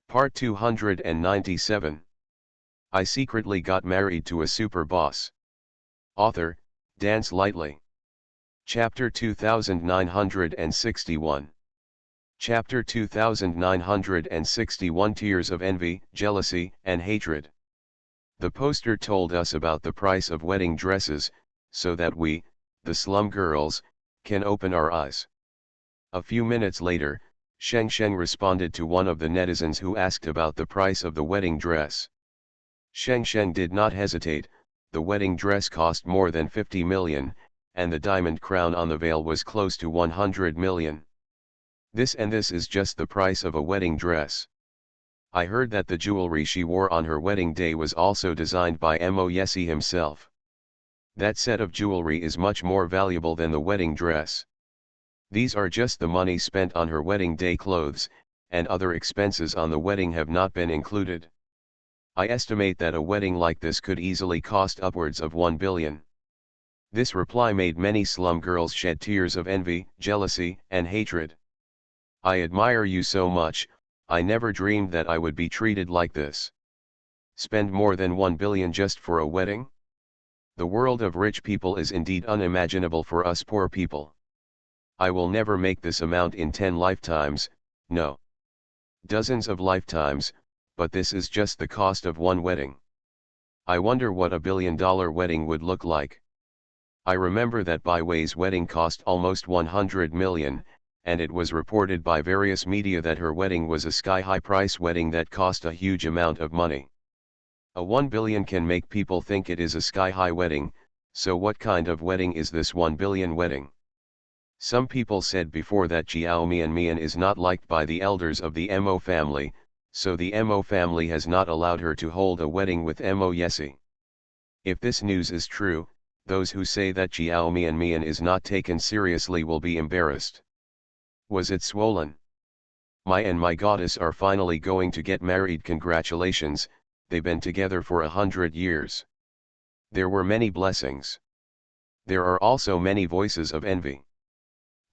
Part 297. I secretly got married to a super boss. Author, Dance Lightly. Chapter 2961. Chapter 2961 Tears of Envy, Jealousy, and Hatred. The poster told us about the price of wedding dresses, so that we, the slum girls, can open our eyes. A few minutes later, Sheng Sheng responded to one of the netizens who asked about the price of the wedding dress. Sheng Sheng did not hesitate. The wedding dress cost more than 50 million, and the diamond crown on the veil was close to 100 million. This is just the price of a wedding dress. I heard that the jewelry she wore on her wedding day was also designed by Mo Yesi himself. That set of jewelry is much more valuable than the wedding dress. These are just the money spent on her wedding day clothes, and other expenses on the wedding have not been included. I estimate that a wedding like this could easily cost upwards of 1 billion. This reply made many slum girls shed tears of envy, jealousy, and hatred. I admire you so much. I never dreamed that I would be treated like this. Spend more than 1 billion just for a wedding? The world of rich people is indeed unimaginable for us poor people. I will never make this amount in 10 lifetimes, no. Dozens of lifetimes, but this is just the cost of one wedding. I wonder what a $1 billion wedding would look like. I remember that Bai Wei's wedding cost almost 100 million, and it was reported by various media that her wedding was a sky-high price wedding that cost a huge amount of money. A 1 billion can make people think it is a sky-high wedding, so what kind of wedding is this 1 billion wedding? Some people said before that Jiao Mian is not liked by the elders of the Mo family, so the Mo family has not allowed her to hold a wedding with Mo Yesi. If this news is true, those who say that Jiao Mian is not taken seriously will be embarrassed. Was it swollen? My and my goddess are finally going to get married. Congratulations, they've been together for 100 years. There were many blessings. There are also many voices of envy.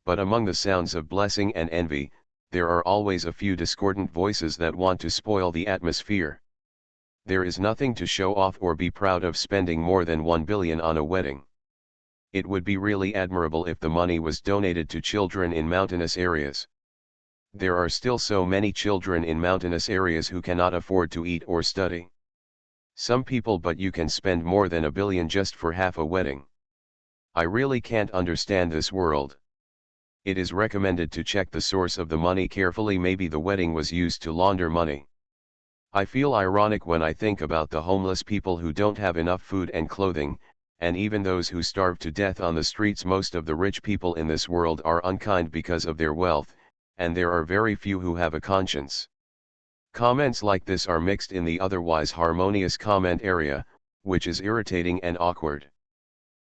But among the sounds of blessing and envy, there are always a few discordant voices that want to spoil the atmosphere. There is nothing to show off or be proud of spending more than 1 billion on a wedding. It would be really admirable if the money was donated to children in mountainous areas. There are still so many children in mountainous areas who cannot afford to eat or study. Some people, but you can spend more than 1 billion just for half a wedding. I really can't understand this world. It is recommended to check the source of the money carefully. Maybe the wedding was used to launder money. I feel ironic when I think about the homeless people who don't have enough food and clothing, and even those who starve to death on the streets. Most of the rich people in this world are unkind because of their wealth, and there are very few who have a conscience. Comments like this are mixed in the otherwise harmonious comment area, which is irritating and awkward.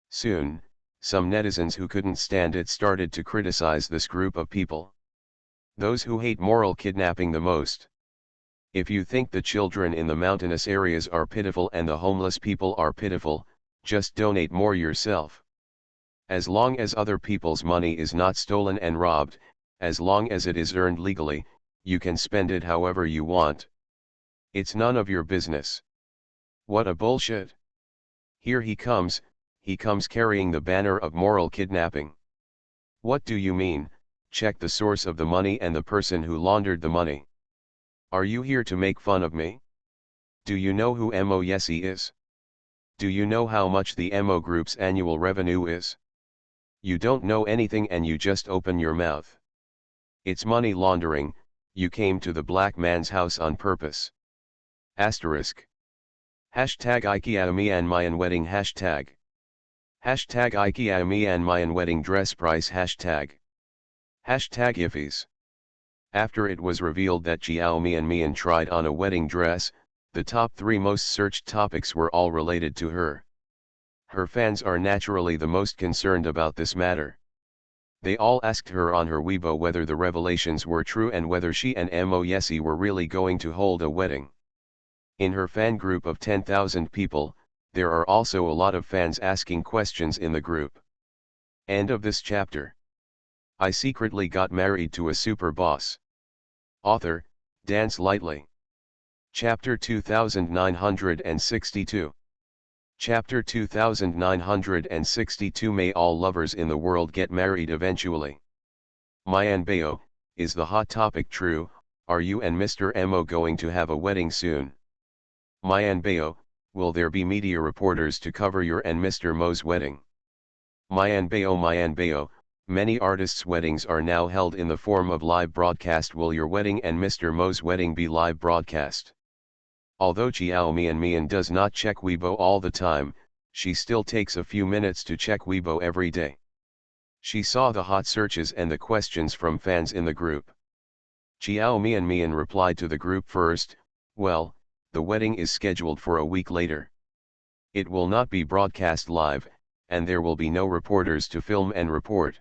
Soon, some netizens who couldn't stand it started to criticize this group of people. Those who hate moral kidnapping the most. If you think the children in the mountainous areas are pitiful and the homeless people are pitiful, just donate more yourself. As long as other people's money is not stolen and robbed, as long as it is earned legally, you can spend it however you want. It's none of your business. What a bullshit. Here he comes carrying the banner of moral kidnapping. What do you mean? Check the source of the money and the person who laundered the money. Are you here to make fun of me? Do you know who Mo Yesi is? Do you know how much the Mo Group's annual revenue is? You don't know anything and you just open your mouth. It's money laundering. You came to the black man's house on purpose. Asterisk. Hashtag IKEA Mian Mayan wedding hashtag. Hashtag IKEA Mian Mayan wedding dress price hashtag. Hashtag iffies. After it was revealed that Jiao Mian tried on a wedding dress, the top 3 most searched topics were all related to her. Her fans are naturally the most concerned about this matter. They all asked her on her Weibo whether the revelations were true and whether she and Mo Yesi were really going to hold a wedding. In her fan group of 10,000 people, there are also a lot of fans asking questions in the group. End of this chapter. I secretly got married to a super boss. Author, Dance Lightly. Chapter 2962. Chapter 2962. May all lovers in the world get married eventually. Mayanbao, is the hot topic true? Are you and Mr. Mo going to have a wedding soon? Mayanbao, will there be media reporters to cover your and Mr. Mo's wedding? Mayanbao, many artists' weddings are now held in the form of live broadcast. Will your wedding and Mr. Mo's wedding be live broadcast? Although Xiao Mian does not check Weibo all the time, she still takes a few minutes to check Weibo every day. She saw the hot searches and the questions from fans in the group. Xiao Mian replied to the group first, well, the wedding is scheduled for a week later. It will not be broadcast live, and there will be no reporters to film and report.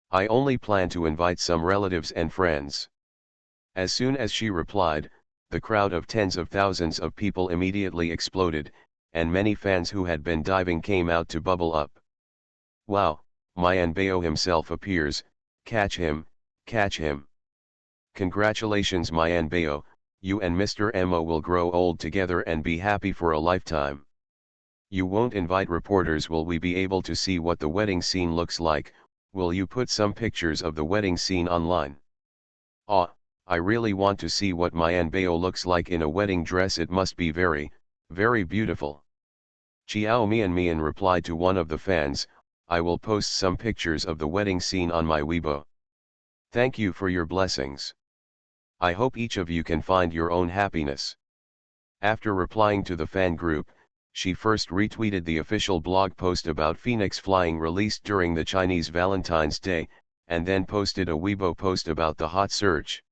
I only plan to invite some relatives and friends. As soon as she replied, the crowd of tens of thousands of people immediately exploded, and many fans who had been diving came out to bubble up. Wow, Mayanbao himself appears, catch him, catch him. Congratulations Mayanbao, you and Mr. Mo will grow old together and be happy for a lifetime. You won't invite reporters. Will we be able to see what the wedding scene looks like? Will you put some pictures of the wedding scene online? I really want to see what Mayanbao looks like in a wedding dress. It must be very, very beautiful. Xiao Mian replied to one of the fans, I will post some pictures of the wedding scene on my Weibo. Thank you for your blessings. I hope each of you can find your own happiness. After replying to the fan group, she first retweeted the official blog post about Phoenix flying released during the Chinese Valentine's Day, and then posted a Weibo post about the hot search.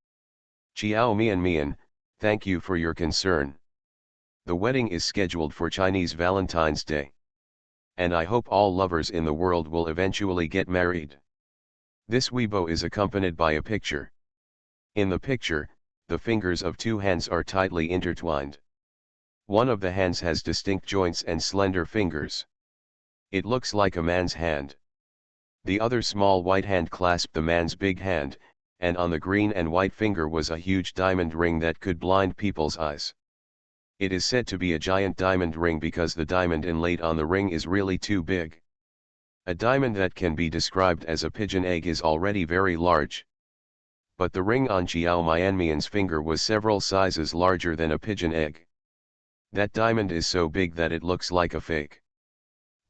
Xiao Mian, thank you for your concern. The wedding is scheduled for Chinese Valentine's Day. And I hope all lovers in the world will eventually get married. This Weibo is accompanied by a picture. In the picture, the fingers of two hands are tightly intertwined. One of the hands has distinct joints and slender fingers. It looks like a man's hand. The other small white hand clasped the man's big hand, and on the green and white finger was a huge diamond ring that could blind people's eyes. It is said to be a giant diamond ring because the diamond inlaid on the ring is really too big. A diamond that can be described as a pigeon egg is already very large. But the ring on Xiao Mian's finger was several sizes larger than a pigeon egg. That diamond is so big that it looks like a fake.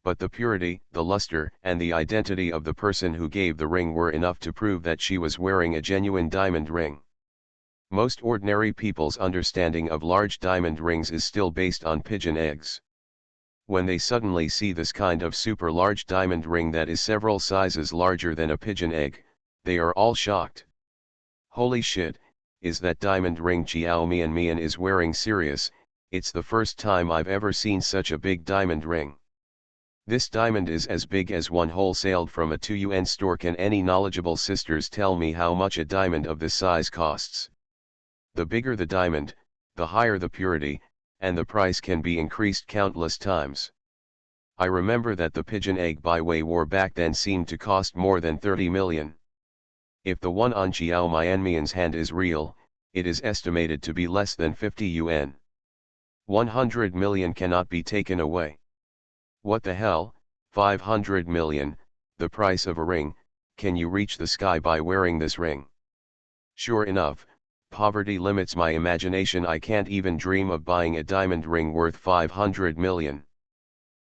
But the purity, the luster, and the identity of the person who gave the ring were enough to prove that she was wearing a genuine diamond ring. Most ordinary people's understanding of large diamond rings is still based on pigeon eggs. When they suddenly see this kind of super large diamond ring that is several sizes larger than a pigeon egg, they are all shocked. Holy shit, is that diamond ring Xiao Mian is wearing serious? It's the first time I've ever seen such a big diamond ring. This diamond is as big as one wholesaled from a 2 yuan store. Can any knowledgeable sisters tell me how much a diamond of this size costs? The bigger the diamond, the higher the purity, and the price can be increased countless times. I remember that the pigeon egg by Wei War back then seemed to cost more than 30 million. If the one on Xiao Mian's hand is real, it is estimated to be less than 50 yuan. 100 million cannot be taken away. What the hell, 500 million, the price of a ring, can you reach the sky by wearing this ring? Sure enough, poverty limits my imagination. I can't even dream of buying a diamond ring worth 500 million.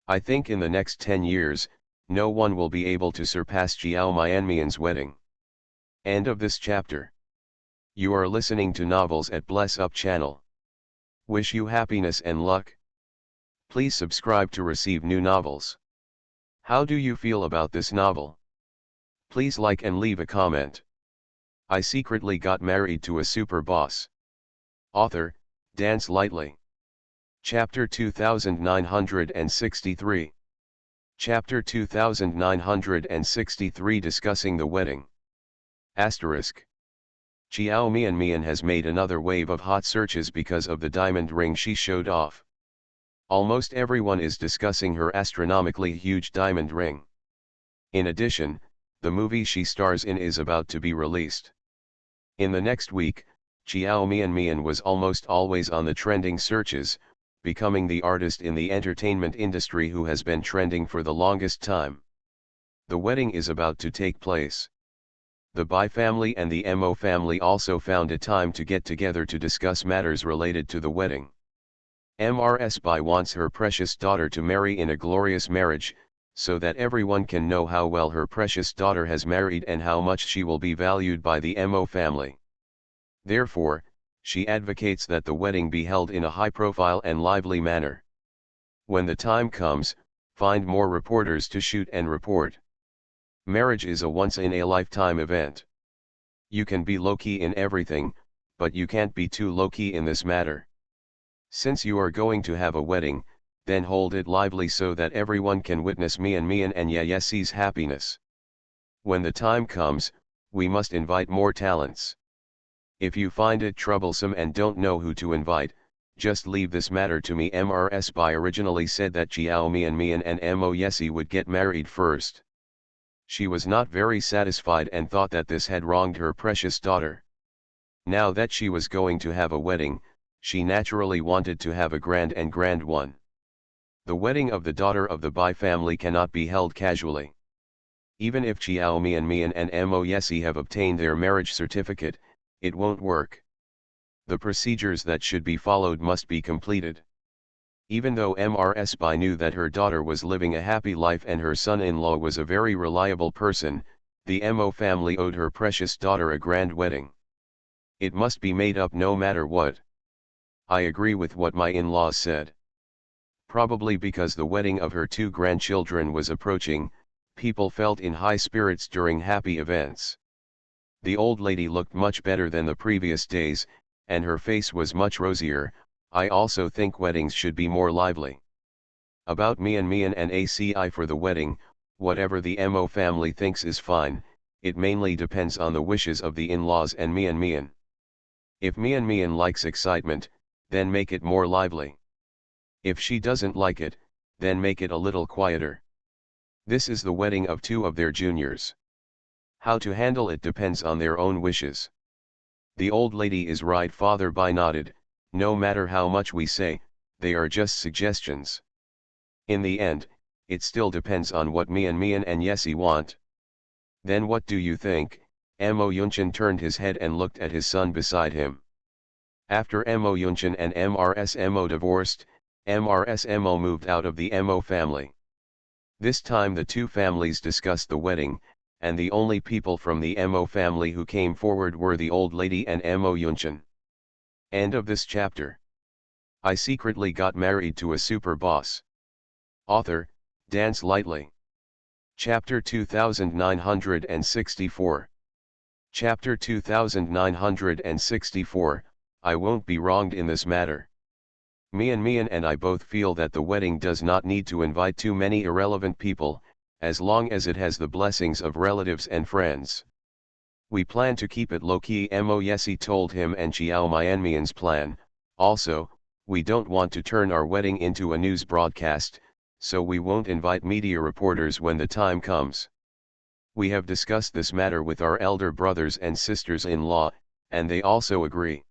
I think in the next 10 years, no one will be able to surpass Xiao Mian's wedding. End of this chapter. You are listening to Novels at Bless Up channel. Wish you happiness and luck. Please subscribe to receive new novels. How do you feel about this novel? Please like and leave a comment. I secretly got married to a super boss. Author, Dance Lightly. Chapter 2963. Chapter 2963 Discussing the Wedding. Asterisk. Xiao Mian has made another wave of hot searches because of the diamond ring she showed off. Almost everyone is discussing her astronomically huge diamond ring. In addition, the movie she stars in is about to be released. In the next week, Xiao Mian was almost always on the trending searches, becoming the artist in the entertainment industry who has been trending for the longest time. The wedding is about to take place. The Bai family and the Mo family also found a time to get together to discuss matters related to the wedding. Mrs. Bai wants her precious daughter to marry in a glorious marriage, so that everyone can know how well her precious daughter has married and how much she will be valued by the Mo family. Therefore, she advocates that the wedding be held in a high-profile and lively manner. When the time comes, find more reporters to shoot and report. Marriage is a once-in-a-lifetime event. You can be low-key in everything, but you can't be too low-key in this matter. Since you are going to have a wedding, then hold it lively so that everyone can witness Mian and Yesi's happiness. When the time comes, we must invite more talents. If you find it troublesome and don't know who to invite, just leave this matter to me. Mrs. Bai originally said that Xiao Mian and Mo Yesi would get married first. She was not very satisfied and thought that this had wronged her precious daughter. Now that she was going to have a wedding, she naturally wanted to have a grand one. The wedding of the daughter of the Bai family cannot be held casually. Even if Xiao Mian and Mo Yesi have obtained their marriage certificate, it won't work. The procedures that should be followed must be completed. Even though Mrs. Bai knew that her daughter was living a happy life and her son-in-law was a very reliable person, the Mo family owed her precious daughter a grand wedding. It must be made up no matter what. I agree with what my in-laws said. Probably because the wedding of her two grandchildren was approaching, people felt in high spirits during happy events. The old lady looked much better than the previous days, and her face was much rosier. I also think weddings should be more lively. About Mian and ACI for the wedding, whatever the Mo family thinks is fine, it mainly depends on the wishes of the in-laws and Mian. If Mian likes excitement, then make it more lively. If she doesn't like it, then make it a little quieter. This is the wedding of two of their juniors. How to handle it depends on their own wishes. The old lady is right. Father Bai nodded. No matter how much we say, they are just suggestions. In the end, it still depends on what Mian and Yesi want. Then what do you think? Mo Yunchin turned his head and looked at his son beside him. After Mo Yunchin and Mrs. Mo divorced, Mrs. Mo moved out of the Mo family. This time the two families discussed the wedding, and the only people from the Mo family who came forward were the old lady and Mo Yunchin. End of this chapter. I secretly got married to a super boss. Author, Dance Lightly. Chapter 2964. Chapter 2964, I won't be wronged in this matter. Mian and I both feel that the wedding does not need to invite too many irrelevant people, as long as it has the blessings of relatives and friends. We plan to keep it low-key. Mo Yesi told him, and Xiao Mian's plan. Also, we don't want to turn our wedding into a news broadcast, so we won't invite media reporters when the time comes. We have discussed this matter with our elder brothers and sisters-in-law, and they also agree.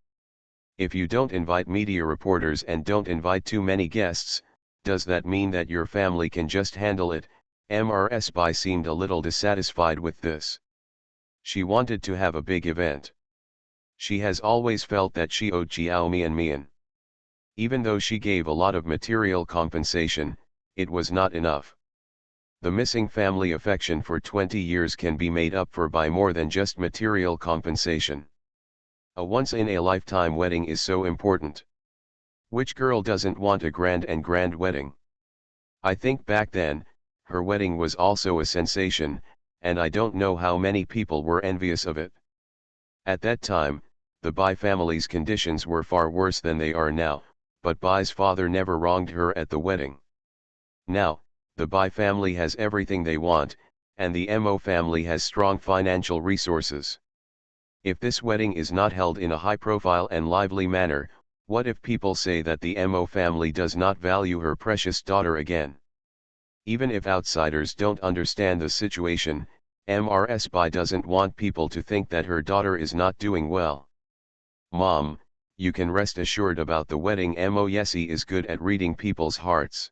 If you don't invite media reporters and don't invite too many guests, does that mean that your family can just handle it? Mrs. Bai seemed a little dissatisfied with this. She wanted to have a big event. She has always felt that she owed Xiao Mian. Even though she gave a lot of material compensation, it was not enough. The missing family affection for 20 years can be made up for by more than just material compensation. A once-in-a-lifetime wedding is so important. Which girl doesn't want a grand wedding? I think back then, her wedding was also a sensation, and I don't know how many people were envious of it. At that time, the Bai family's conditions were far worse than they are now, but Bai's father never wronged her at the wedding. Now, the Bai family has everything they want, and the Mo family has strong financial resources. If this wedding is not held in a high-profile and lively manner, what if people say that the Mo family does not value her precious daughter again? Even if outsiders don't understand the situation, Mrs. Bai doesn't want people to think that her daughter is not doing well. Mom, you can rest assured about the wedding. Mo Yessie is good at reading people's hearts.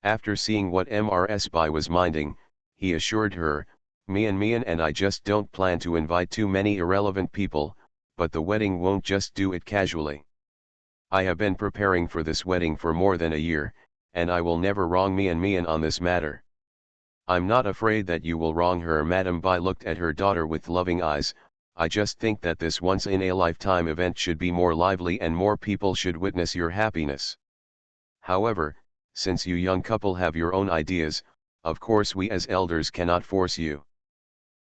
After seeing what Mrs. Bai was minding, he assured her, Mian and I just don't plan to invite too many irrelevant people, but the wedding won't just do it casually. I have been preparing for this wedding for more than a year, and I will never wrong Mian on this matter. I'm not afraid that you will wrong her. Madame Bai looked at her daughter with loving eyes. I just think that this once-in-a-lifetime event should be more lively and more people should witness your happiness. However, since you young couple have your own ideas, of course we as elders cannot force you.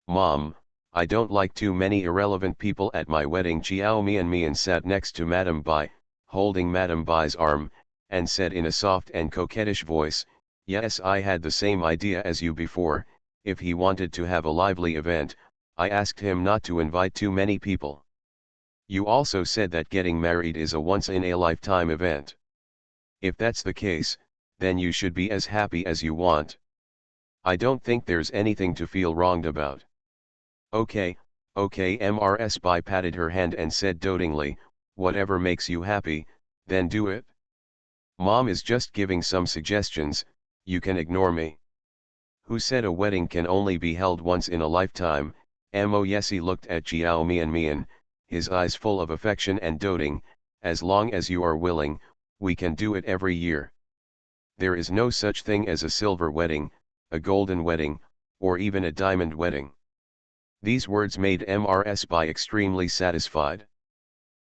Mom, I don't like too many irrelevant people at my wedding. Jiao Mian sat next to Madame Bai, holding Madame Bai's arm, and said in a soft and coquettish voice, yes, I had the same idea as you before. If he wanted to have a lively event, I asked him not to invite too many people. You also said that getting married is a once-in-a-lifetime event. If that's the case, then you should be as happy as you want. I don't think there's anything to feel wronged about. Okay, Mrs. Bai patted her hand and said dotingly, whatever makes you happy, then do it. Mom is just giving some suggestions, you can ignore me. Who said a wedding can only be held once in a lifetime? Mo Yessie looked at Jiao Mian, his eyes full of affection and doting. As long as you are willing, we can do it every year. There is no such thing as a silver wedding, a golden wedding, or even a diamond wedding. These words made Mrs. Bai extremely satisfied.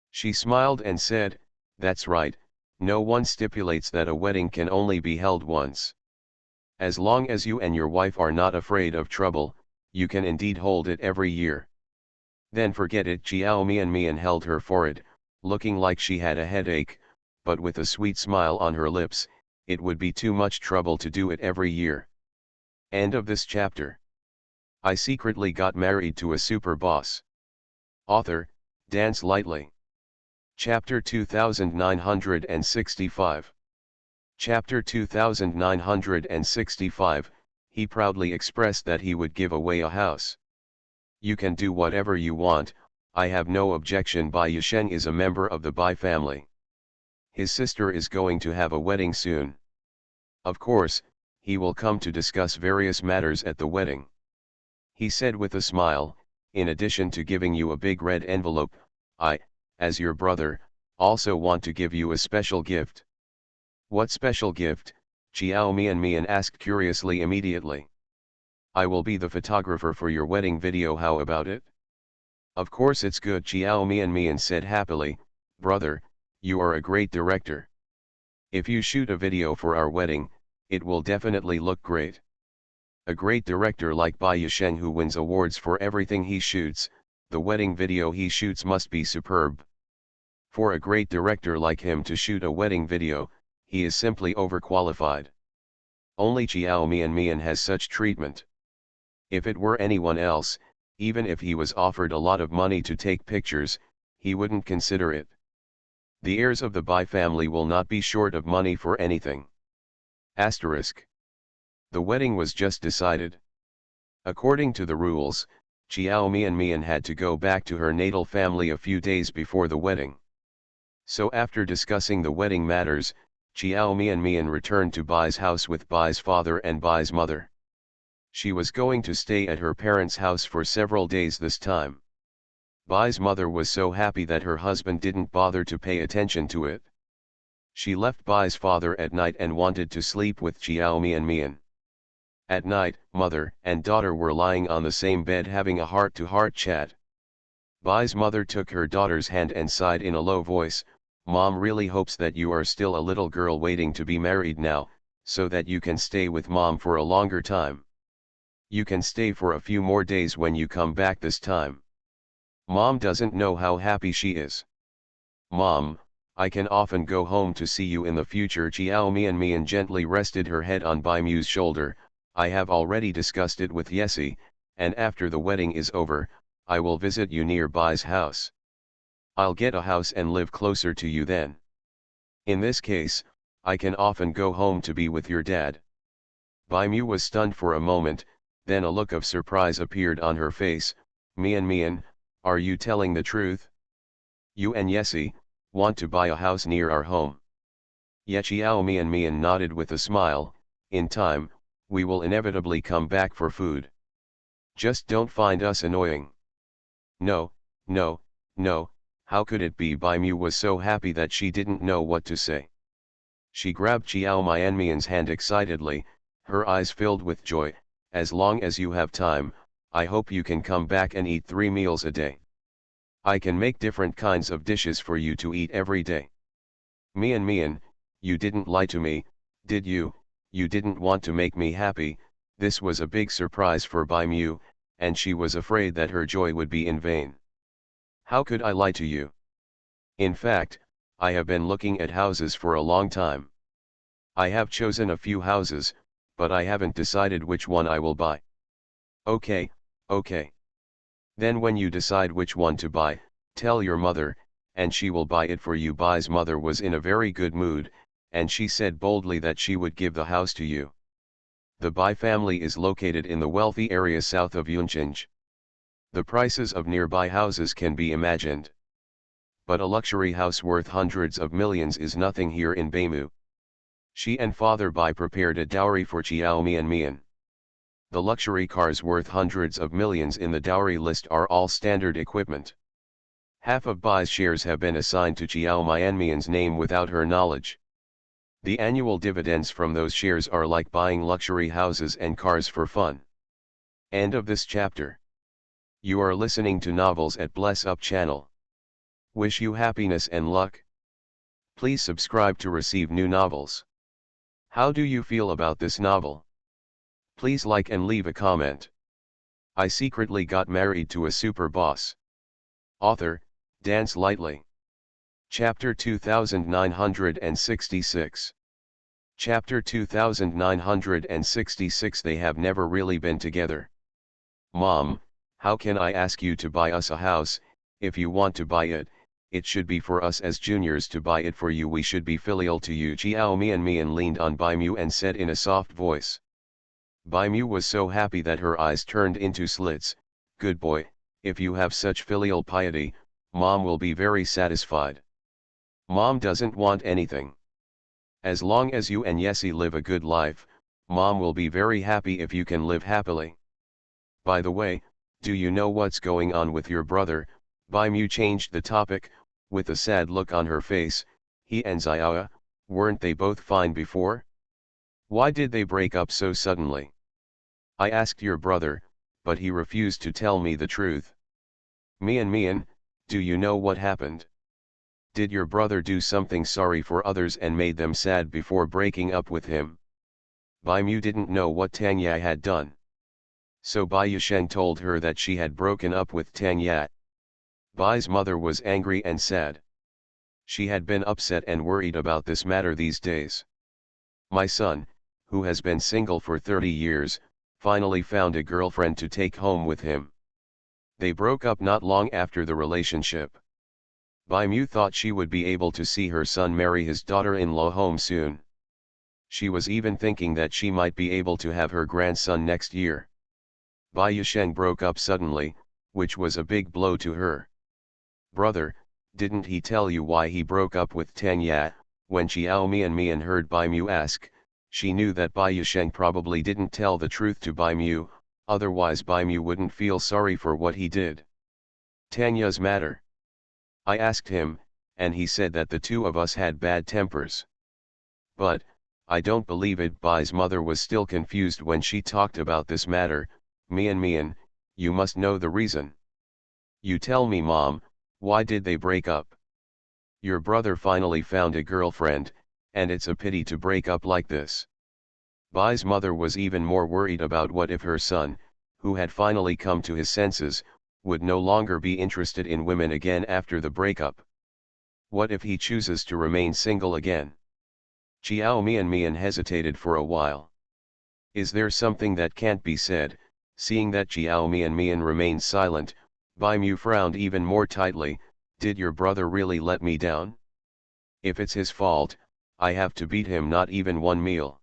She smiled and said, that's right, no one stipulates that a wedding can only be held once. As long as you and your wife are not afraid of trouble, you can indeed hold it every year. Then forget it. Jiao Mian held her forehead, looking like she had a headache, but with a sweet smile on her lips. It would be too much trouble to do it every year. End of this chapter. I secretly got married to a super boss. Author, Dance Lightly. Chapter 2965. Chapter 2965, he proudly expressed that he would give away a house. You can do whatever you want, I have no objection. Bai Yisheng is a member of the Bai family. His sister is going to have a wedding soon. Of course, he will come to discuss various matters at the wedding. He said with a smile, in addition to giving you a big red envelope, I, as your brother, also want to give you a special gift. What special gift? Jiao Mian asked curiously immediately. I will be the photographer for your wedding video, how about it? Of course it's good. Jiao Mian said happily, brother, you are a great director. If you shoot a video for our wedding, it will definitely look great. A great director like Bai Yisheng who wins awards for everything he shoots, the wedding video he shoots must be superb. For a great director like him to shoot a wedding video, he is simply overqualified. Only Jiao Mian has such treatment. If it were anyone else, even if he was offered a lot of money to take pictures, he wouldn't consider it. The heirs of the Bai family will not be short of money for anything. Asterisk. The wedding was just decided. According to the rules, Jiao Mian had to go back to her natal family a few days before the wedding. So after discussing the wedding matters, Jiao Mian returned to Bai's house with Bai's father and Bai's mother. She was going to stay at her parents' house for several days this time. Bai's mother was so happy that her husband didn't bother to pay attention to it. She left Bai's father at night and wanted to sleep with Jiao Mian. At night, mother and daughter were lying on the same bed having a heart-to-heart chat. Bai's mother took her daughter's hand and sighed in a low voice, Mom really hopes that you are still a little girl waiting to be married now, so that you can stay with Mom for a longer time. You can stay for a few more days when you come back this time. Mom doesn't know how happy she is. Mom, I can often go home to see you in the future. Jiao Mian gently rested her head on Bai Mu's shoulder. I have already discussed it with Yessie, and after the wedding is over, I will visit you near Bai's house. I'll get a house and live closer to you then. In this case, I can often go home to be with your dad. Bai Mu was stunned for a moment, then a look of surprise appeared on her face. Mian, are you telling the truth? You and Yesi, want to buy a house near our home. Yechiao Mian nodded with a smile. In time, we will inevitably come back for food. Just don't find us annoying. No, no, no, how could it be? Bai Mu was so happy that she didn't know what to say. She grabbed Chiao Mian's hand excitedly, her eyes filled with joy. As long as you have time, I hope you can come back and eat 3 meals a day. I can make different kinds of dishes for you to eat every day. Mian, you didn't lie to me, did you? You didn't want to make me happy. This was a big surprise for Bai Mu, and she was afraid that her joy would be in vain. How could I lie to you? In fact, I have been looking at houses for a long time. I have chosen a few houses, but I haven't decided which one I will buy. Okay, okay. Then when you decide which one to buy, tell your mother, and she will buy it for you. Bai's mother was in a very good mood, and she said boldly that she would give the house to you. The Bai family is located in the wealthy area south of Yunqing. The prices of nearby houses can be imagined. But a luxury house worth hundreds of millions is nothing here in Baimu. She and Father Bai prepared a dowry for Chiao Mian. The luxury cars worth hundreds of millions in the dowry list are all standard equipment. Half of Bai's shares have been assigned to Chiao Mian's name without her knowledge. The annual dividends from those shares are like buying luxury houses and cars for fun. End of this chapter. You are listening to Novels at Bless Up channel. Wish you happiness and luck. Please subscribe to receive new novels. How do you feel about this novel? Please like and leave a comment. I secretly got married to a super boss. Author, Dance Lightly. Chapter 2966. Chapter 2966. They have never really been together. Mom, how can I ask you to buy us a house? If you want to buy it, it should be for us as juniors to buy it for you. We should be filial to you. Chiao Mian leaned on Bai Mu and said in a soft voice. Bai Mu was so happy that her eyes turned into slits. Good boy, if you have such filial piety, Mom will be very satisfied. Mom doesn't want anything. As long as you and Yesi live a good life, Mom will be very happy if you can live happily. By the way, do you know what's going on with your brother? Bai Mu changed the topic, with a sad look on her face. He and Xiaoya, weren't they both fine before? Why did they break up so suddenly? I asked your brother, but he refused to tell me the truth. Mian, do you know what happened? Did your brother do something sorry for others and made them sad before breaking up with him? Bai Mu didn't know what Tang Ya had done. So Bai Yusheng told her that she had broken up with Tang Ya. Bai's mother was angry and sad. She had been upset and worried about this matter these days. My son, who has been single for 30 years, finally found a girlfriend to take home with him. They broke up not long after the relationship. Bai Mu thought she would be able to see her son marry his daughter-in-law home soon. She was even thinking that she might be able to have her grandson next year. Bai Yusheng broke up suddenly, which was a big blow to her. Brother, didn't he tell you why he broke up with Tang Ya? When Chiao Mian heard Bai Mu ask, she knew that Bai Yusheng probably didn't tell the truth to Bai Mu, otherwise Bai Mu wouldn't feel sorry for what he did. Tang Ya's matter. I asked him, and he said that the two of us had bad tempers. But, I don't believe it. Bai's mother was still confused when she talked about this matter. Mian, you must know the reason. You tell me, Mom, why did they break up? Your brother finally found a girlfriend, and it's a pity to break up like this. Bai's mother was even more worried about what if her son, who had finally come to his senses, would no longer be interested in women again after the breakup. What if he chooses to remain single again? Chiao Mian hesitated for a while. Is there something that can't be said? Seeing that Chiao Mian remained silent, Bai Mu frowned even more tightly. Did your brother really let me down? If it's his fault, I have to beat him, not even one meal.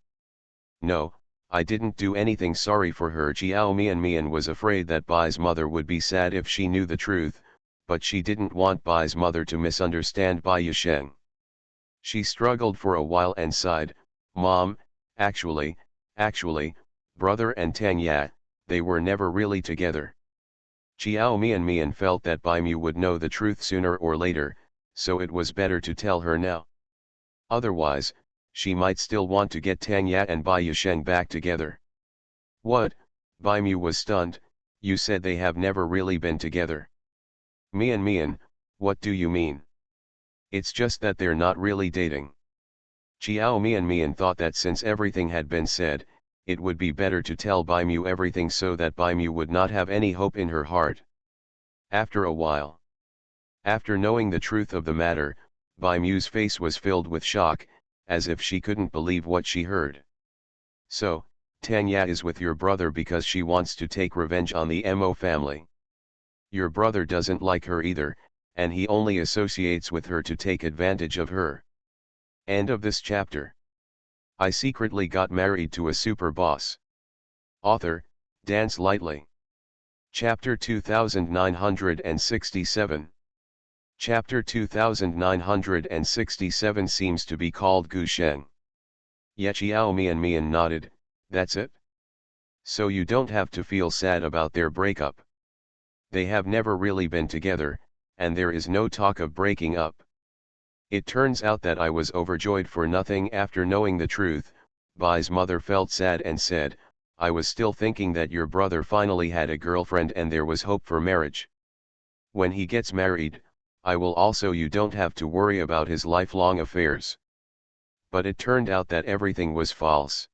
No, I didn't do anything. Sorry for her. Chiao Mian was afraid that Bai's mother would be sad if she knew the truth, but she didn't want Bai's mother to misunderstand Bai Yusheng. She struggled for a while and sighed, "Mom, actually, brother and Tang Ya, they were never really together." Chiao Mian felt that Bai Mu would know the truth sooner or later, so it was better to tell her now. Otherwise, she might still want to get Tang Ya and Bai Yusheng back together. "What?" Bai Mu was stunned, "You said they have never really been together." Mian, what do you mean?" "It's just that they're not really dating." Chiao Mian thought that since everything had been said, it would be better to tell Bai Mu everything so that Bai Mu would not have any hope in her heart. After a while, after knowing the truth of the matter, Bai Mu's face was filled with shock, as if she couldn't believe what she heard. "So, Tang Ya is with your brother because she wants to take revenge on the Mo family. Your brother doesn't like her either, and he only associates with her to take advantage of her." End of this chapter. I secretly got married to a super boss. Author, Dance Lightly. Chapter 2967. Chapter 2967 seems to be called Gu Sheng. Yechiao Mian nodded, "That's it? So you don't have to feel sad about their breakup. They have never really been together, and there is no talk of breaking up." It turns out that I was overjoyed for nothing. After knowing the truth, Bai's mother felt sad and said, "I was still thinking that your brother finally had a girlfriend and there was hope for marriage. When he gets married, I will also, you don't have to worry about his lifelong affairs." But it turned out that everything was false.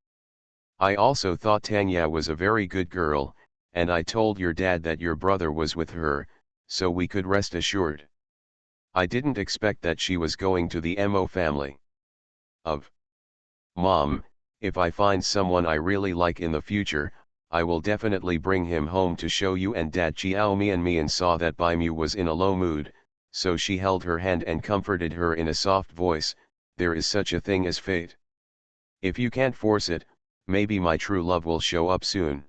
I also thought Tang Ya was a very good girl, and I told your dad that your brother was with her, so we could rest assured. I didn't expect that she was going to the Mo family. Mom, if I find someone I really like in the future, I will definitely bring him home to show you. And Dad. Chiao Mian saw that Bai Mu was in a low mood, so she held her hand and comforted her in a soft voice, "There is such a thing as fate. If you can't force it, maybe my true love will show up soon.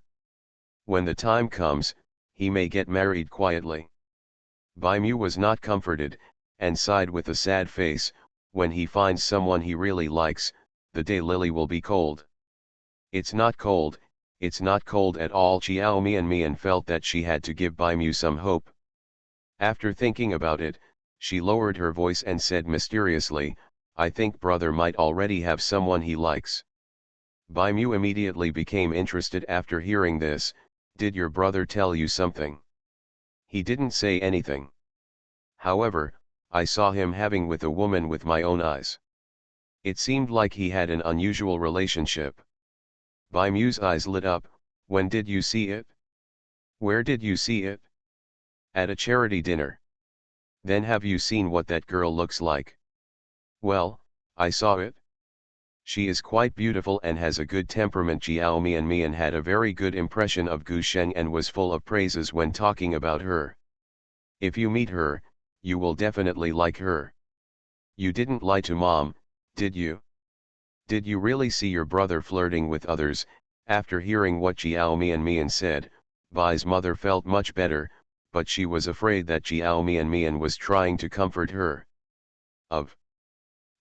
When the time comes, he may get married quietly." Bai Mu was not comforted, and sighed with a sad face, "When he finds someone he really likes, the day lily will be cold." It's not cold at all." Chiao Mian felt that she had to give Bai Mu some hope. After thinking about it, she lowered her voice and said mysteriously, "I think brother might already have someone he likes." Bai Mu immediately became interested after hearing this. "Did your brother tell you something?" "He didn't say anything. However, I saw him having with a woman with my own eyes. It seemed like he had an unusual relationship." Bai Mu's eyes lit up. "When did you see it? Where did you see it?" "At a charity dinner." "Then have you seen what that girl looks like?" "Well, I saw it. She is quite beautiful and has a good temperament." Chiao Mian had a very good impression of Gu Sheng and was full of praises when talking about her. "If you meet her, you will definitely like her. You didn't lie to Mom, did you? Did you really see your brother flirting with others?" After hearing what Chiao Mian said, Bai's mother felt much better, but she was afraid that Chiao Mian was trying to comfort her.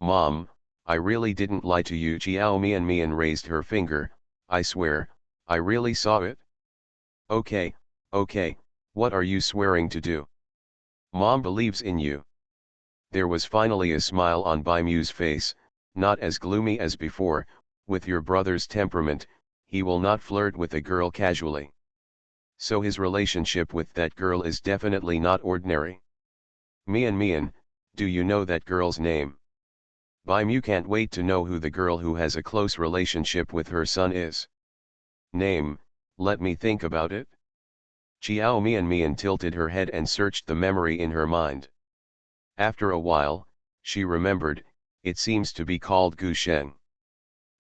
"Mom, I really didn't lie to you." Chiao Mian raised her finger, "I swear, I really saw it." Okay, what are you swearing to do? Mom believes in you." There was finally a smile on Bai Mu's face, not as gloomy as before. "With your brother's temperament, he will not flirt with a girl casually. So his relationship with that girl is definitely not ordinary." Mian, do you know that girl's name?" Bai Mu can't wait to know who the girl who has a close relationship with her son is. "Name, let me think about it." Chiao Mian tilted her head and searched the memory in her mind. After a while, she remembered, "It seems to be called Gu Sheng.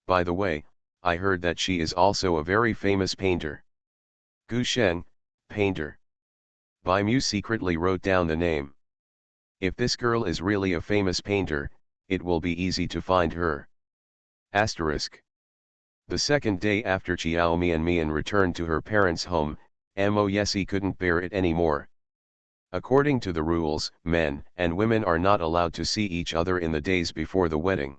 By the way, I heard that she is also a very famous painter." "Gu Sheng, painter." Bai Mu secretly wrote down the name. "If this girl is really a famous painter, it will be easy to find her." Asterisk. The second day after Chiao Mian returned to her parents' home, Mo Yesi couldn't bear it anymore. According to the rules, men and women are not allowed to see each other in the days before the wedding.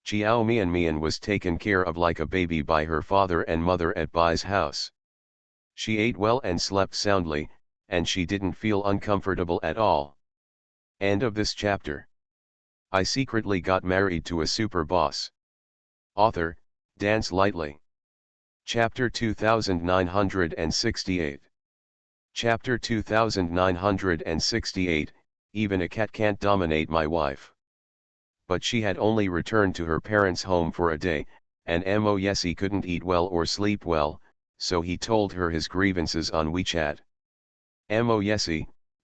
Chiao Mian was taken care of like a baby by her father and mother at Bai's house. She ate well and slept soundly, and she didn't feel uncomfortable at all. End of this chapter. I secretly got married to a super boss. Author, Dance Lightly. Chapter 2968. Chapter 2968, Even a cat can't dominate my wife. But she had only returned to her parents' home for a day, and Mo couldn't eat well or sleep well, so he told her his grievances on WeChat. Mo,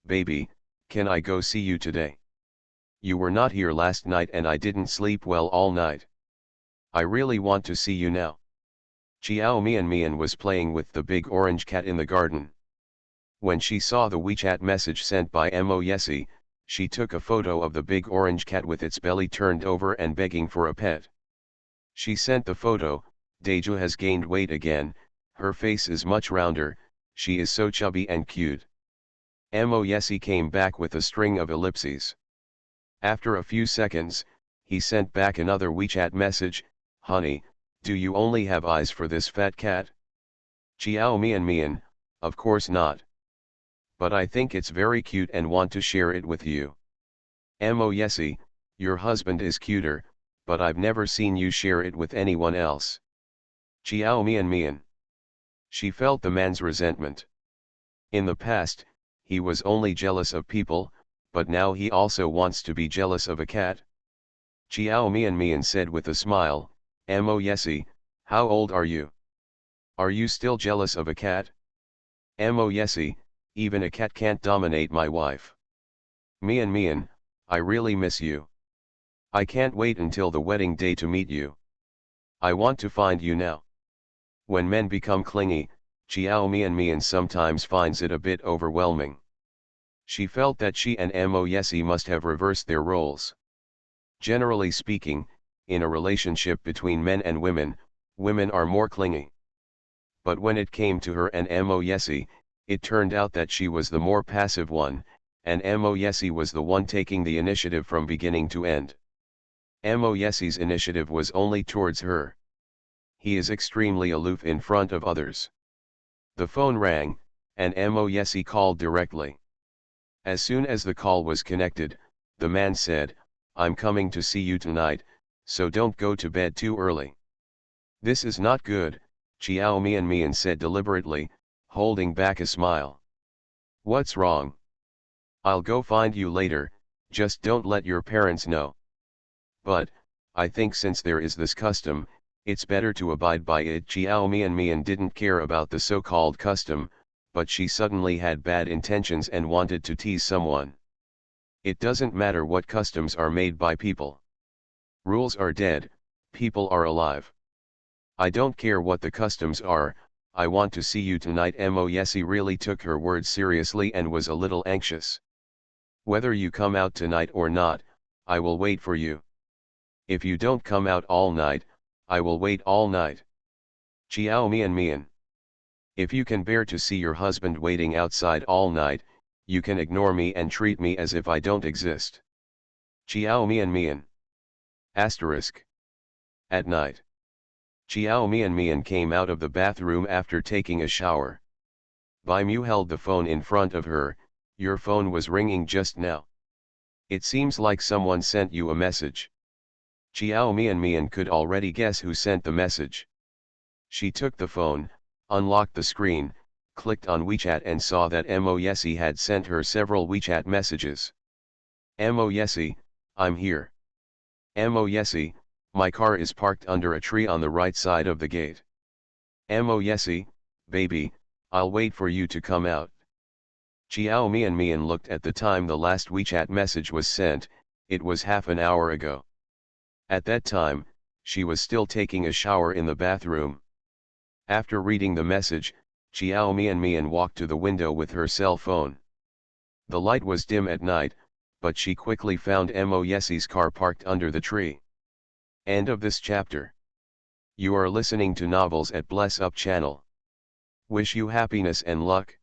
baby, can I go see you today? You were not here last night and I didn't sleep well all night. I really want to see you now. Chiao Mian was playing with the big orange cat in the garden. When she saw the WeChat message sent by Mo, she took a photo of the big orange cat with its belly turned over and begging for a pet. She sent the photo. Deju has gained weight again, her face is much rounder, she is so chubby and cute. Mo came back with a string of ellipses. After a few seconds, he sent back another WeChat message, honey, do you only have eyes for this fat cat? Chiao Mian, of course not. But I think it's very cute and want to share it with you. Mo, your husband is cuter, but I've never seen you share it with anyone else. Chiao Mian. She felt the man's resentment. In the past, he was only jealous of people, but now he also wants to be jealous of a cat. Chiao Mian said with a smile, Mo, how old are you? Are you still jealous of a cat? Mo, even a cat can't dominate my wife. Mian, I really miss you. I can't wait until the wedding day to meet you. I want to find you now. When men become clingy, Chiao Mian sometimes finds it a bit overwhelming. She felt that she and Mo must have reversed their roles. Generally speaking, in a relationship between men and women, women are more clingy. But when it came to her and Mo, it turned out that she was the more passive one, and Mo was the one taking the initiative from beginning to end. Mo's initiative was only towards her. He is extremely aloof in front of others. The phone rang, and Mo called directly. As soon as the call was connected, the man said, I'm coming to see you tonight, so don't go to bed too early. This is not good, Chiao Mian said deliberately, holding back a smile. What's wrong? I'll go find you later, just don't let your parents know. But, I think since there is this custom, it's better to abide by it. Chiao Mian didn't care about the so-called custom, but she suddenly had bad intentions and wanted to tease someone. It doesn't matter what customs are made by people. Rules are dead, people are alive. I don't care what the customs are, I want to see you tonight. Mo really took her words seriously and was a little anxious. Whether you come out tonight or not, I will wait for you. If you don't come out all night, I will wait all night. Chiao Mian. If you can bear to see your husband waiting outside all night, you can ignore me and treat me as if I don't exist. Chiao Mian. Asterisk. At night. Chiao Mian came out of the bathroom after taking a shower. Bai Mu held the phone in front of her. Your phone was ringing just now. It seems like someone sent you a message. Chiao Mian could already guess who sent the message. She took the phone, unlocked the screen, clicked on WeChat and saw that Mo had sent her several WeChat messages. Mo, I'm here. Mo, my car is parked under a tree on the right side of the gate. Mo, baby, I'll wait for you to come out. Chiao Mian looked at the time the last WeChat message was sent, it was half an hour ago. At that time, she was still taking a shower in the bathroom. After reading the message, Chiao Mian walked to the window with her cell phone. The light was dim at night, but she quickly found Mo's car parked under the tree. End of this chapter. You are listening to Novels at Bless Up channel. Wish you happiness and luck.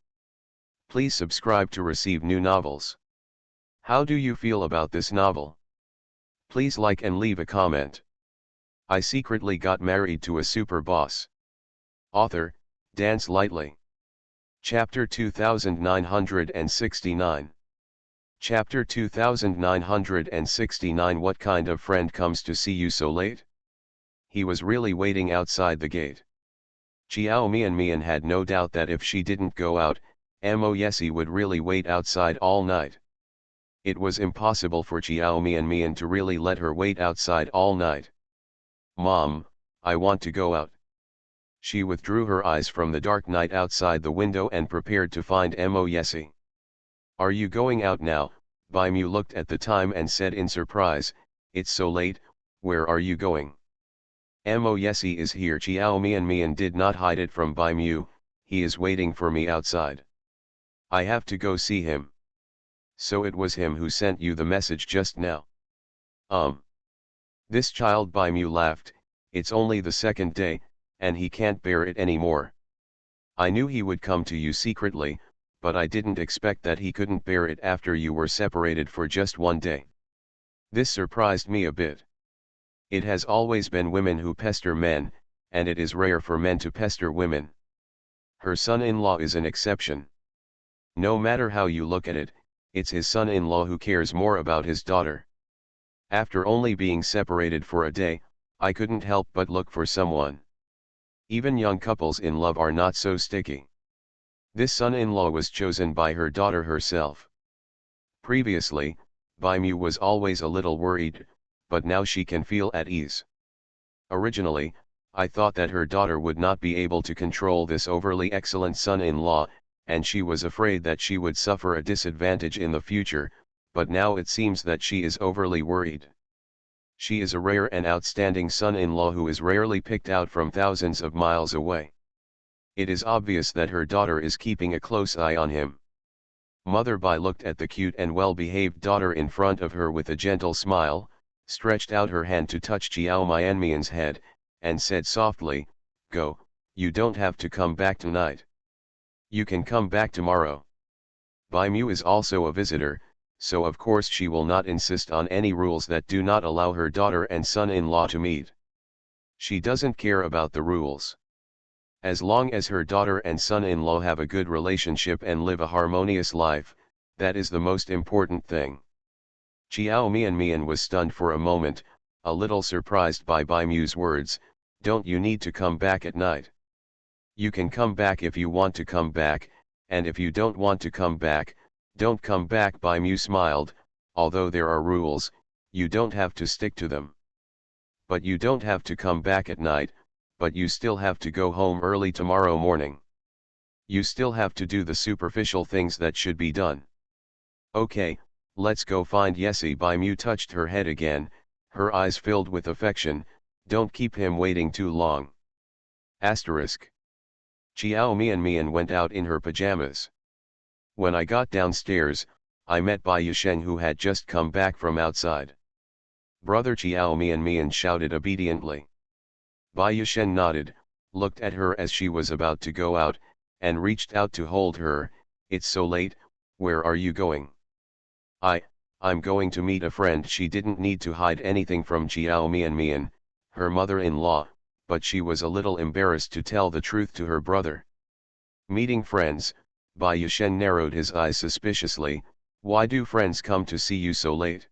Please subscribe to receive new novels. How do you feel about this novel? Please like and leave a comment. I secretly got married to a super boss. Author, Dance Lightly. Chapter 2969. Chapter 2969. What kind of friend comes to see you so late? He was really waiting outside the gate. Chiao Mian had no doubt that if she didn't go out, Mo Yesi would really wait outside all night. It was impossible for Chiao Mian to really let her wait outside all night. Mom, I want to go out. She withdrew her eyes from the dark night outside the window and prepared to find Mo Yesi. Are you going out now? Bai Mu looked at the time and said in surprise, it's so late, where are you going? Mo Yesi is here. Chiao Mian did not hide it from Bai Mu, he is waiting for me outside. I have to go see him. So it was him who sent you the message just now? This child. Bai Mu laughed, it's only the second day, and he can't bear it anymore. I knew he would come to you secretly, but I didn't expect that he couldn't bear it after you were separated for just one day. This surprised me a bit. It has always been women who pester men, and it is rare for men to pester women. Her son-in-law is an exception. No matter how you look at it, it's his son-in-law who cares more about his daughter. After only being separated for a day, I couldn't help but look for someone. Even young couples in love are not so sticky. This son-in-law was chosen by her daughter herself. Previously, Bai Mu was always a little worried, but now she can feel at ease. Originally, I thought that her daughter would not be able to control this overly excellent son-in-law, and she was afraid that she would suffer a disadvantage in the future, but now it seems that she is overly worried. She is a rare and outstanding son-in-law who is rarely picked out from thousands of miles away. It is obvious that her daughter is keeping a close eye on him. Mother Bai looked at the cute and well-behaved daughter in front of her with a gentle smile, stretched out her hand to touch Chiao Mian's head, and said softly, go, you don't have to come back tonight. You can come back tomorrow. Bai Mu is also a visitor, so of course she will not insist on any rules that do not allow her daughter and son-in-law to meet. She doesn't care about the rules. As long as her daughter and son-in-law have a good relationship and live a harmonious life, that is the most important thing. Chiao Mian was stunned for a moment, a little surprised by Bai Mu's words, don't you need to come back at night? You can come back if you want to come back, and if you don't want to come back, don't come back. Bai Mu smiled, although there are rules, you don't have to stick to them. But you don't have to come back at night, but you still have to go home early tomorrow morning. You still have to do the superficial things that should be done. Okay, let's go find Yesi. Bai Mu touched her head again, her eyes filled with affection, don't keep him waiting too long. Asterisk. Chiao Mian went out in her pajamas. When I got downstairs, I met Bai Yushen who had just come back from outside. Brother. Chiao Mian shouted obediently. Bai Yushen nodded, looked at her as she was about to go out, and reached out to hold her. It's so late, where are you going? I'm going to meet a friend. She didn't need to hide anything from Chiao Mian, her mother-in-law, but she was a little embarrassed to tell the truth to her brother. Meeting friends, Bai Yushen narrowed his eyes suspiciously, why do friends come to see you so late?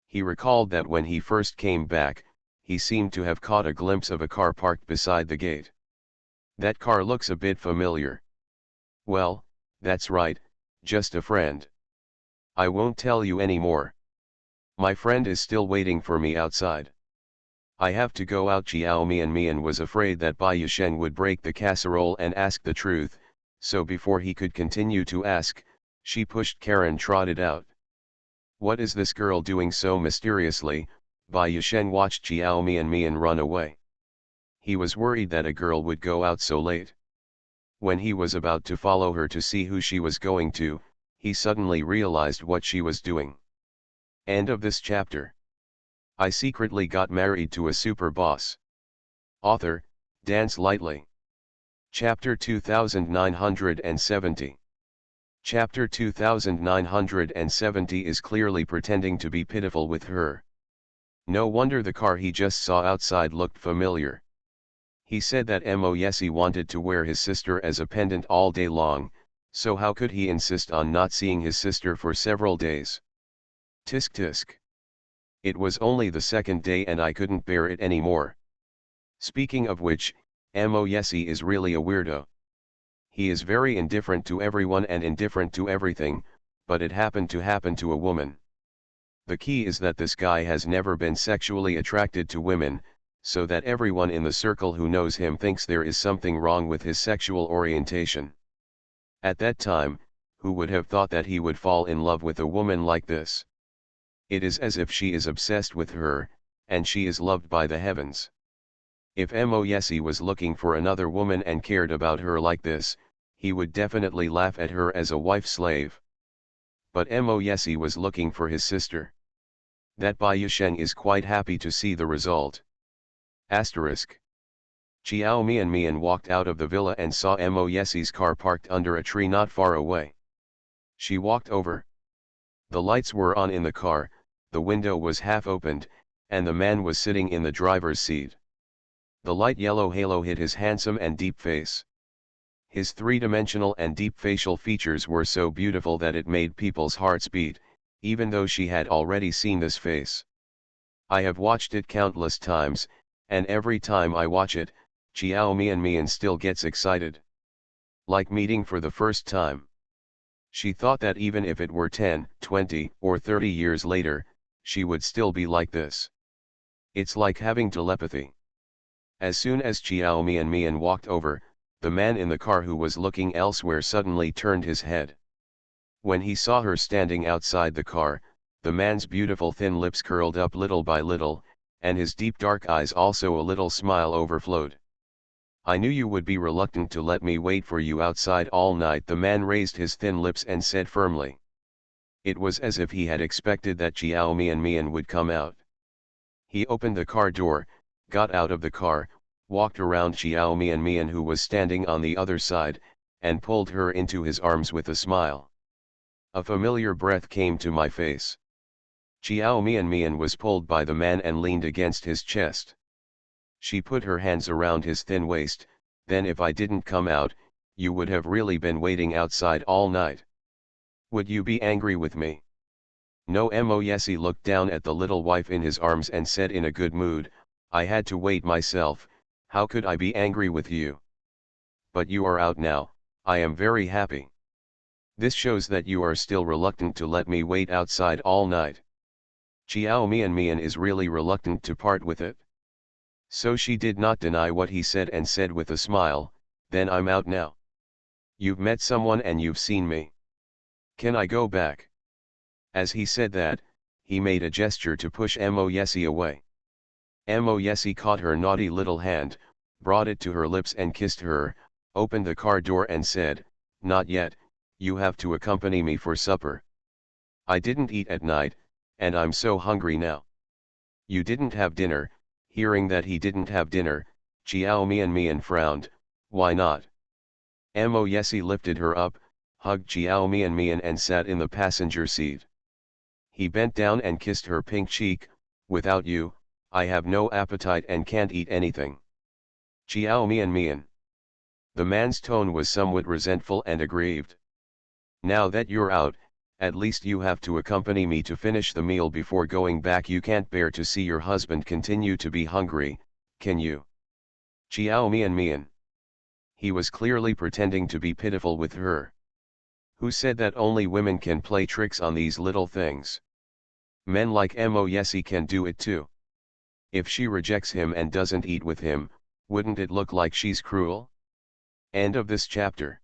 He recalled that when he first came back, he seemed to have caught a glimpse of a car parked beside the gate. That car looks a bit familiar. Well, that's right, just a friend. I won't tell you any more. My friend is still waiting for me outside. I have to go out. Chiao Mian was afraid that Bai Yushen would break the casserole and ask the truth, so before he could continue to ask, she pushed Karen trotted out. What is this girl doing so mysteriously? Bai Yushen watched Chiao Mian run away. He was worried that a girl would go out so late. When he was about to follow her to see who she was going to, he suddenly realized what she was doing. End of this chapter. I secretly got married to a super boss. Author, Dance Lightly. Chapter 2970. Chapter 2970 is clearly pretending to be pitiful with her. No wonder the car he just saw outside looked familiar. He said that Moyesi wanted to wear his sister as a pendant all day long, so how could he insist on not seeing his sister for several days? Tisk tisk. It was only the second day and I couldn't bear it anymore. Speaking of which, Moyesi is really a weirdo. He is very indifferent to everyone and indifferent to everything, but it happened to happen to a woman. The key is that this guy has never been sexually attracted to women, so that everyone in the circle who knows him thinks there is something wrong with his sexual orientation. At that time, who would have thought that he would fall in love with a woman like this? It is as if she is obsessed with her, and she is loved by the heavens. If Moyesi was looking for another woman and cared about her like this, he would definitely laugh at her as a wife-slave. But Moyesi was looking for his sister. That Bai Yusheng is quite happy to see the result. Asterisk. Chiao Mian walked out of the villa and saw Moyesi's car parked under a tree not far away. She walked over. The lights were on in the car, the window was half opened, and the man was sitting in the driver's seat. The light yellow halo hit his handsome and deep face. His three-dimensional and deep facial features were so beautiful that it made people's hearts beat, even though she had already seen this face. I have watched it countless times, and every time I watch it, Chiao Mian still gets excited. Like meeting for the first time. She thought that even if it were 10, 20, or 30 years later, she would still be like this. It's like having telepathy. As soon as Chiao Mian walked over, the man in the car who was looking elsewhere suddenly turned his head. When he saw her standing outside the car, the man's beautiful thin lips curled up little by little, and his deep dark eyes also a little smile overflowed. I knew you would be reluctant to let me wait for you outside all night, the man raised his thin lips and said firmly. It was as if he had expected that Chiao Mian would come out. He opened the car door, got out of the car, walked around Chiao Mian who was standing on the other side, and pulled her into his arms with a smile. A familiar breath came to my face. Chiao Mian was pulled by the man and leaned against his chest. She put her hands around his thin waist. Then if I didn't come out, you would have really been waiting outside all night. Would you be angry with me? No. Moyesi looked down at the little wife in his arms and said in a good mood, I had to wait myself, how could I be angry with you? But you are out now, I am very happy. This shows that you are still reluctant to let me wait outside all night. Chiao Mian is really reluctant to part with it. So she did not deny what he said and said with a smile, then I'm out now. You've met someone and you've seen me. Can I go back? As he said that, he made a gesture to push Moyesi away. Moyesi caught her naughty little hand, brought it to her lips and kissed her, opened the car door and said, not yet, you have to accompany me for supper. I didn't eat at night, and I'm so hungry now. You didn't have dinner. Hearing that he didn't have dinner, Chiao Mian frowned, why not? Moyesi lifted her up, hugged Chiao Mian and sat in the passenger seat. He bent down and kissed her pink cheek, without you, I have no appetite and can't eat anything. Chiao Mian. The man's tone was somewhat resentful and aggrieved. Now that you're out, at least you have to accompany me to finish the meal before going back. You can't bear to see your husband continue to be hungry, can you? Chiao Mian. He was clearly pretending to be pitiful with her. Who said that only women can play tricks on these little things? Men like Moyesi can do it too. If she rejects him and doesn't eat with him, wouldn't it look like she's cruel? End of this chapter.